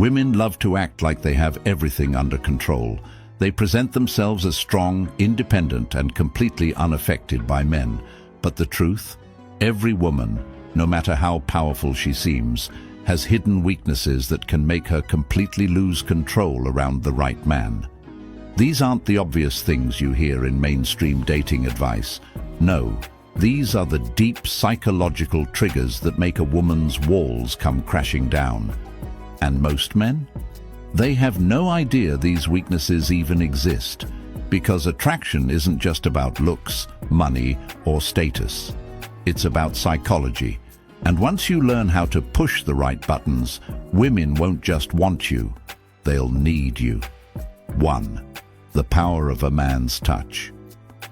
Women love to act like they have everything under control. They present themselves as strong, independent, and completely unaffected by men. But the truth? Every woman, no matter how powerful she seems, has hidden weaknesses that can make her completely lose control around the right man. These aren't the obvious things you hear in mainstream dating advice. No, these are the deep psychological triggers that make a woman's walls come crashing down. And most men? They have no idea these weaknesses even exist, because attraction isn't just about looks, money, or status. It's about psychology. And once you learn how to push the right buttons, women won't just want you, they'll need you. 1. The power of a man's touch.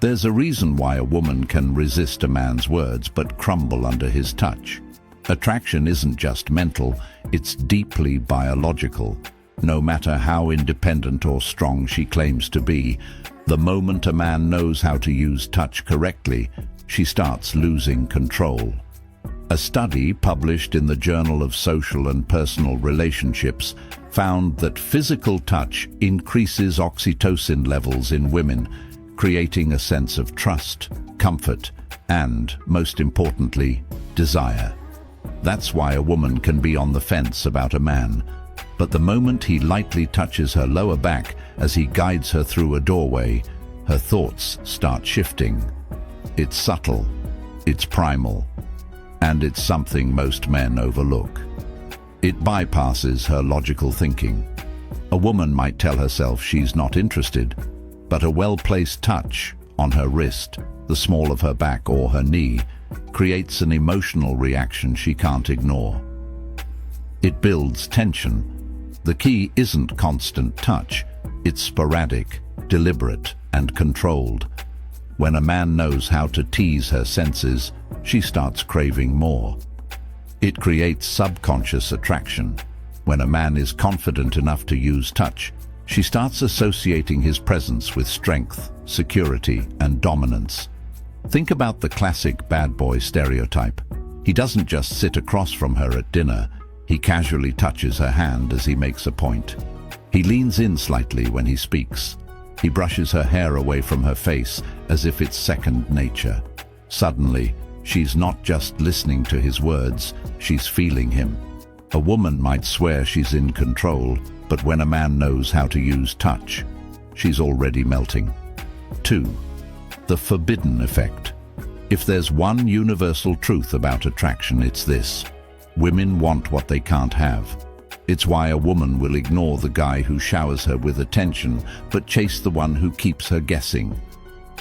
There's a reason why a woman can resist a man's words but crumble under his touch. Attraction isn't just mental, it's deeply biological. No matter how independent or strong she claims to be, the moment a man knows how to use touch correctly, she starts losing control. A study published in the Journal of Social and Personal Relationships found that physical touch increases oxytocin levels in women, creating a sense of trust, comfort, and, most importantly, desire. That's why a woman can be on the fence about a man, but the moment he lightly touches her lower back as he guides her through a doorway, her thoughts start shifting. It's subtle, it's primal, and it's something most men overlook. It bypasses her logical thinking. A woman might tell herself she's not interested, but a well-placed touch on her wrist, the small of her back or her knee, creates an emotional reaction she can't ignore. It builds tension. The key isn't constant touch, it's sporadic, deliberate, and controlled. When a man knows how to tease her senses, she starts craving more. It creates subconscious attraction. When a man is confident enough to use touch, she starts associating his presence with strength, security, and dominance. Think about the classic bad boy stereotype. He doesn't just sit across from her at dinner, he casually touches her hand as he makes a point. He leans in slightly when he speaks. He brushes her hair away from her face as if it's second nature. Suddenly, she's not just listening to his words, she's feeling him. A woman might swear she's in control, but when a man knows how to use touch, she's already melting. 2. The forbidden effect. If there's one universal truth about attraction, it's this: women want what they can't have. It's why a woman will ignore the guy who showers her with attention, but chase the one who keeps her guessing.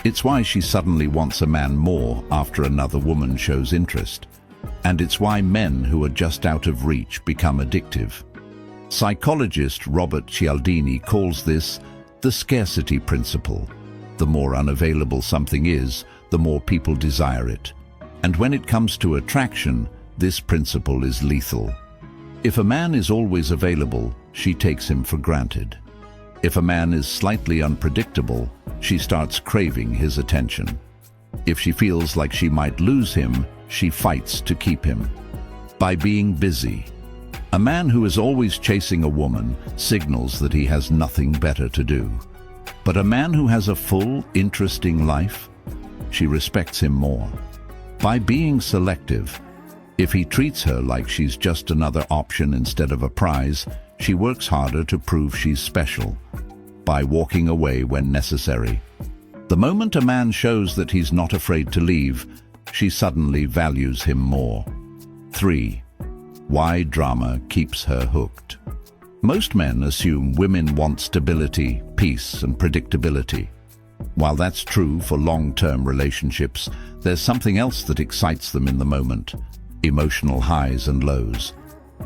It's why she suddenly wants a man more after another woman shows interest. And it's why men who are just out of reach become addictive. Psychologist Robert Cialdini calls this the scarcity principle. The more unavailable something is, the more people desire it. And when it comes to attraction, this principle is lethal. If a man is always available, she takes him for granted. If a man is slightly unpredictable, she starts craving his attention. If she feels like she might lose him, she fights to keep him. By being busy. A man who is always chasing a woman signals that he has nothing better to do. But a man who has a full, interesting life, she respects him more. By being selective. If he treats her like she's just another option instead of a prize, she works harder to prove she's special. By walking away when necessary. The moment a man shows that he's not afraid to leave, she suddenly values him more. 3. Why drama keeps her hooked. Most men assume women want stability, peace, and predictability. While that's true for long-term relationships, there's something else that excites them in the moment: emotional highs and lows.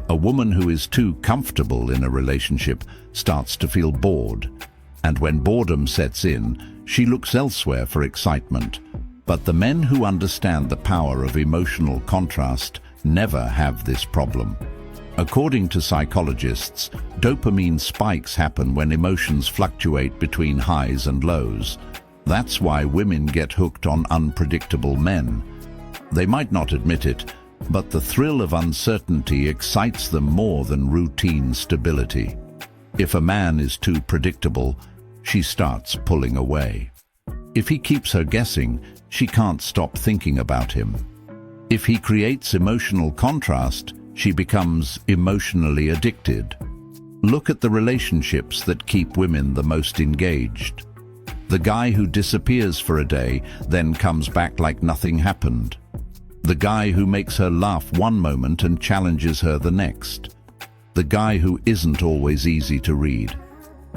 A woman who is too comfortable in a relationship starts to feel bored, and when boredom sets in, she looks elsewhere for excitement. But the men who understand the power of emotional contrast never have this problem. According to psychologists, dopamine spikes happen when emotions fluctuate between highs and lows. That's why women get hooked on unpredictable men. They might not admit it, But the thrill of uncertainty excites them more than routine stability. If a man is too predictable, she starts pulling away. If he keeps her guessing, she can't stop thinking about him. If he creates emotional contrast, she becomes emotionally addicted. Look at the relationships that keep women the most engaged. The guy who disappears for a day, then comes back like nothing happened. The guy who makes her laugh one moment and challenges her the next. The guy who isn't always easy to read.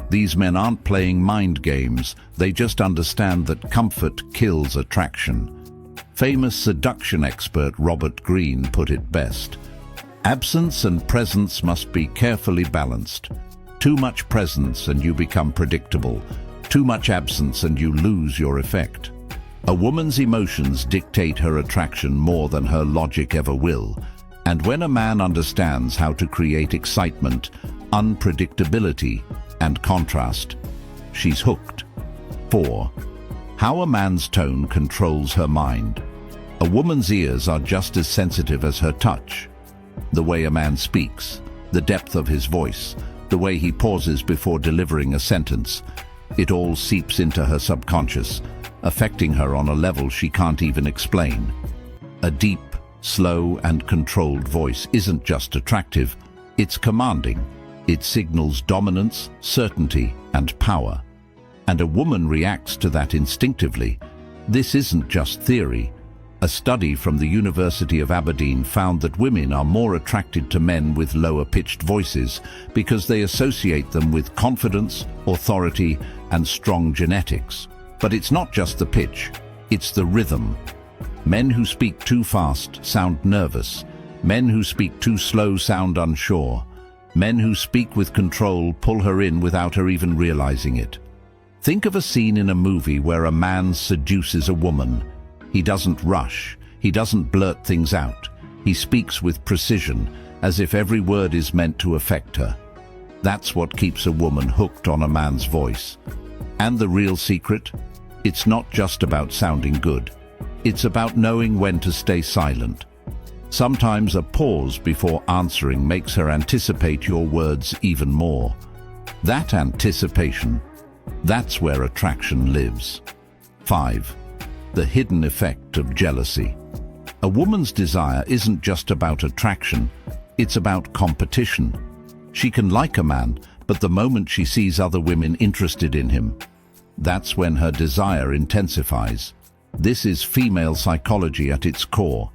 These men aren't playing mind games, they just understand that comfort kills attraction. Famous seduction expert Robert Greene put it best. Absence and presence must be carefully balanced. Too much presence and you become predictable. Too much absence and you lose your effect. A woman's emotions dictate her attraction more than her logic ever will. And when a man understands how to create excitement, unpredictability, and contrast, she's hooked. 4. How a man's tone controls her mind. A woman's ears are just as sensitive as her touch. The way a man speaks, the depth of his voice, the way he pauses before delivering a sentence, it all seeps into her subconscious, affecting her on a level she can't even explain. A deep, slow, and controlled voice isn't just attractive, it's commanding. It signals dominance, certainty, and power. And a woman reacts to that instinctively. This isn't just theory. A study from the University of Aberdeen found that women are more attracted to men with lower-pitched voices because they associate them with confidence, authority, and strong genetics. But it's not just the pitch, it's the rhythm. Men who speak too fast sound nervous. Men who speak too slow sound unsure. Men who speak with control pull her in without her even realizing it. Think of a scene in a movie where a man seduces a woman. He doesn't rush. He doesn't blurt things out. He speaks with precision, as if every word is meant to affect her. That's what keeps a woman hooked on a man's voice. And the real secret? It's not just about sounding good. It's about knowing when to stay silent. Sometimes a pause before answering makes her anticipate your words even more. That anticipation, that's where attraction lives. 5. The hidden effect of jealousy. A woman's desire isn't just about attraction, it's about competition. She can like a man, but the moment she sees other women interested in him, that's when her desire intensifies. This is female psychology at its core.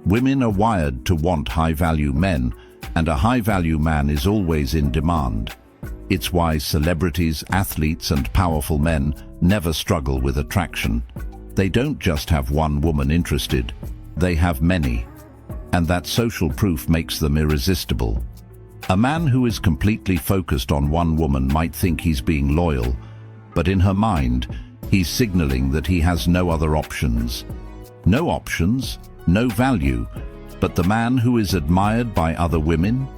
Women are wired to want high-value men, and a high-value man is always in demand. It's why celebrities, athletes, and powerful men never struggle with attraction. They don't just have one woman interested, they have many. And that social proof makes them irresistible. A man who is completely focused on one woman might think he's being loyal, but in her mind, he's signaling that he has no other options. No options, no value, but the man who is admired by other women,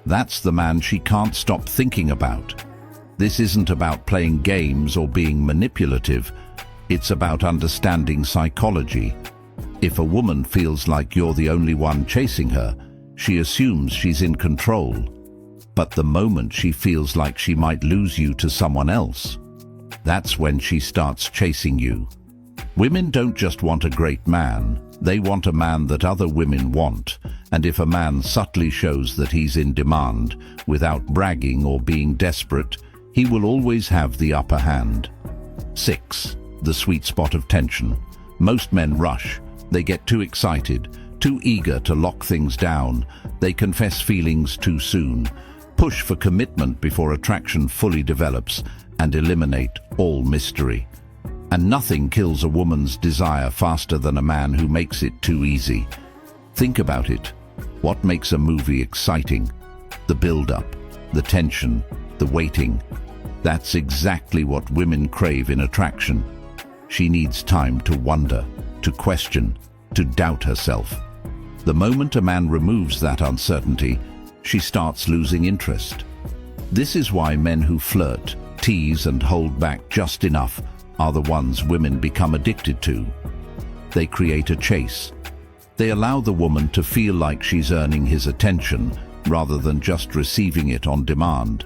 that's the man she can't stop thinking about. This isn't about playing games or being manipulative, it's about understanding psychology. If a woman feels like you're the only one chasing her, she assumes she's in control. But the moment she feels like she might lose you to someone else, that's when she starts chasing you. Women don't just want a great man, they want a man that other women want, and if a man subtly shows that he's in demand, without bragging or being desperate, he will always have the upper hand. 6. The sweet spot of tension. Most men rush. They get too excited, too eager to lock things down. They confess feelings too soon, push for commitment before attraction fully develops, and eliminate all mystery. And nothing kills a woman's desire faster than a man who makes it too easy. Think about it. What makes a movie exciting? The build-up, the tension, the waiting. That's exactly what women crave in attraction. She needs time to wonder, to question, to doubt herself. The moment a man removes that uncertainty, she starts losing interest. This is why men who flirt, tease, and hold back just enough are the ones women become addicted to. They create a chase. They allow the woman to feel like she's earning his attention rather than just receiving it on demand.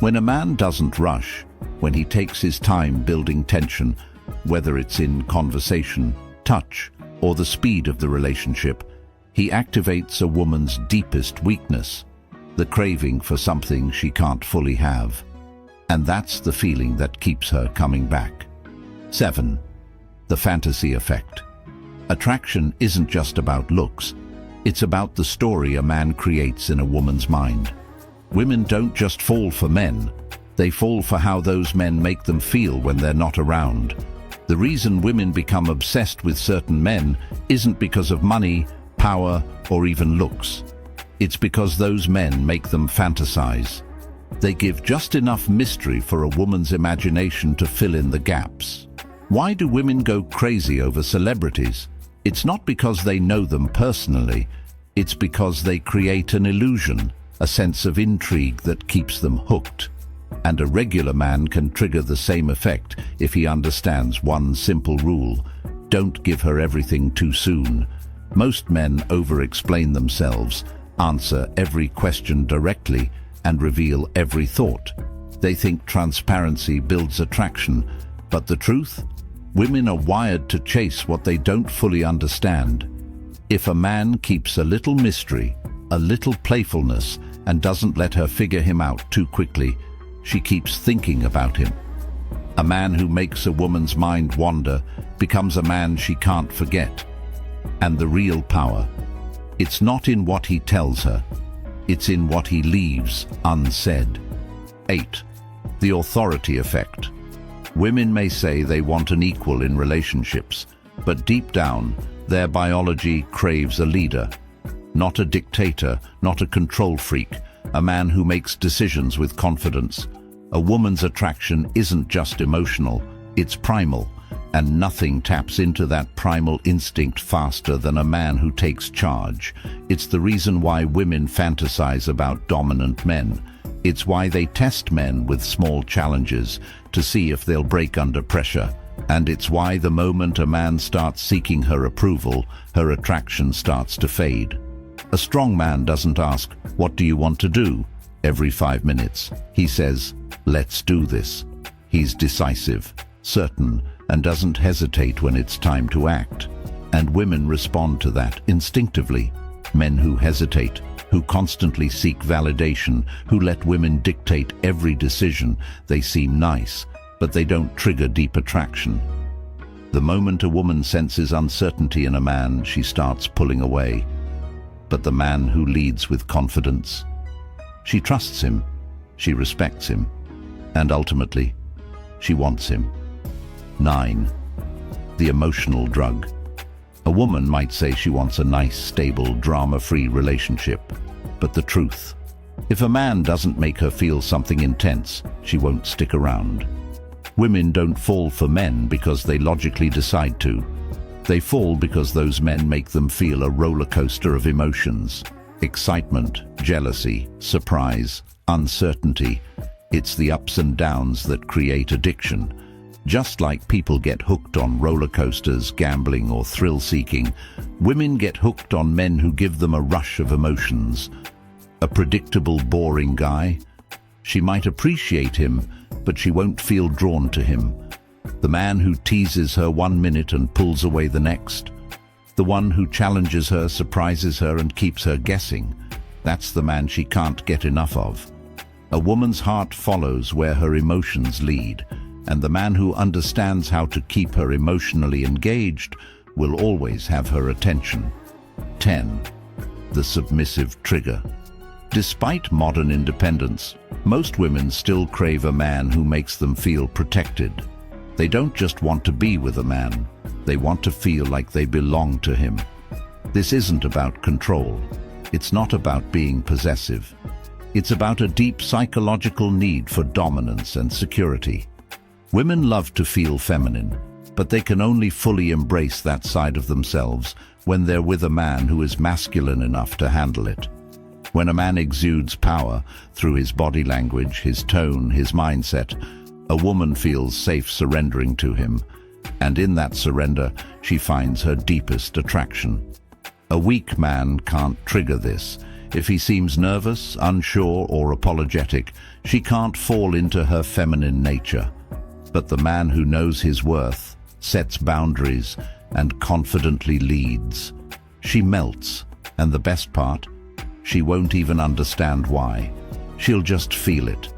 When a man doesn't rush, when he takes his time building tension, whether it's in conversation, touch, or the speed of the relationship, he activates a woman's deepest weakness, the craving for something she can't fully have. And that's the feeling that keeps her coming back. 7. The fantasy effect. Attraction isn't just about looks, it's about the story a man creates in a woman's mind. Women don't just fall for men, they fall for how those men make them feel when they're not around. The reason women become obsessed with certain men isn't because of money, power, or even looks. It's because those men make them fantasize. They give just enough mystery for a woman's imagination to fill in the gaps. Why do women go crazy over celebrities? It's not because they know them personally, it's because they create an illusion, a sense of intrigue that keeps them hooked. And a regular man can trigger the same effect if he understands one simple rule: don't give her everything too soon. Most men over-explain themselves, answer every question directly, and reveal every thought. They think transparency builds attraction, but the truth? Women are wired to chase what they don't fully understand. If a man keeps a little mystery, a little playfulness, and doesn't let her figure him out too quickly, she keeps thinking about him. A man who makes a woman's mind wander becomes a man she can't forget. And the real power, it's not in what he tells her, it's in what he leaves unsaid. 8. The authority effect. Women may say they want an equal in relationships, but deep down, their biology craves a leader. Not a dictator, not a control freak, a man who makes decisions with confidence. A woman's attraction isn't just emotional, it's primal, and nothing taps into that primal instinct faster than a man who takes charge. It's the reason why women fantasize about dominant men. It's why they test men with small challenges to see if they'll break under pressure. And it's why the moment a man starts seeking her approval, her attraction starts to fade. A strong man doesn't ask, "What do you want to do?" every 5 minutes. He says, "Let's do this." He's decisive, certain, and doesn't hesitate when it's time to act. And women respond to that instinctively. Men who hesitate, who constantly seek validation, who let women dictate every decision, they seem nice, but they don't trigger deep attraction. The moment a woman senses uncertainty in a man, she starts pulling away. But the man who leads with confidence, she trusts him, she respects him, and ultimately, she wants him. 9. The emotional drug. A woman might say she wants a nice, stable, drama-free relationship, but the truth, if a man doesn't make her feel something intense, she won't stick around. Women don't fall for men because they logically decide to. They fall because those men make them feel a roller coaster of emotions. Excitement, jealousy, surprise, uncertainty. It's the ups and downs that create addiction. Just like people get hooked on roller coasters, gambling, or thrill-seeking, women get hooked on men who give them a rush of emotions. A predictable, boring guy? She might appreciate him, but she won't feel drawn to him. The man who teases her 1 minute and pulls away the next. The one who challenges her, surprises her, and keeps her guessing. That's the man she can't get enough of. A woman's heart follows where her emotions lead, and the man who understands how to keep her emotionally engaged will always have her attention. 10. The submissive trigger. Despite modern independence, most women still crave a man who makes them feel protected. They don't just want to be with a man, they want to feel like they belong to him. This isn't about control. It's not about being possessive. It's about a deep psychological need for dominance and security. Women love to feel feminine, but they can only fully embrace that side of themselves when they're with a man who is masculine enough to handle it. When a man exudes power through his body language, his tone, his mindset, a woman feels safe surrendering to him, and in that surrender, she finds her deepest attraction. A weak man can't trigger this. If he seems nervous, unsure, or apologetic, she can't fall into her feminine nature. But the man who knows his worth, sets boundaries, and confidently leads, she melts, and the best part, she won't even understand why. She'll just feel it.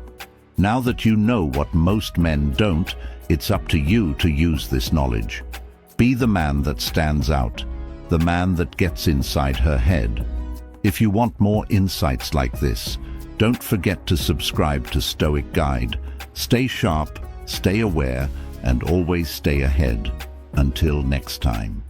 Now that you know what most men don't, it's up to you to use this knowledge. Be the man that stands out, the man that gets inside her head. If you want more insights like this, don't forget to subscribe to Stoic Guide. Stay sharp, stay aware, and always stay ahead. Until next time.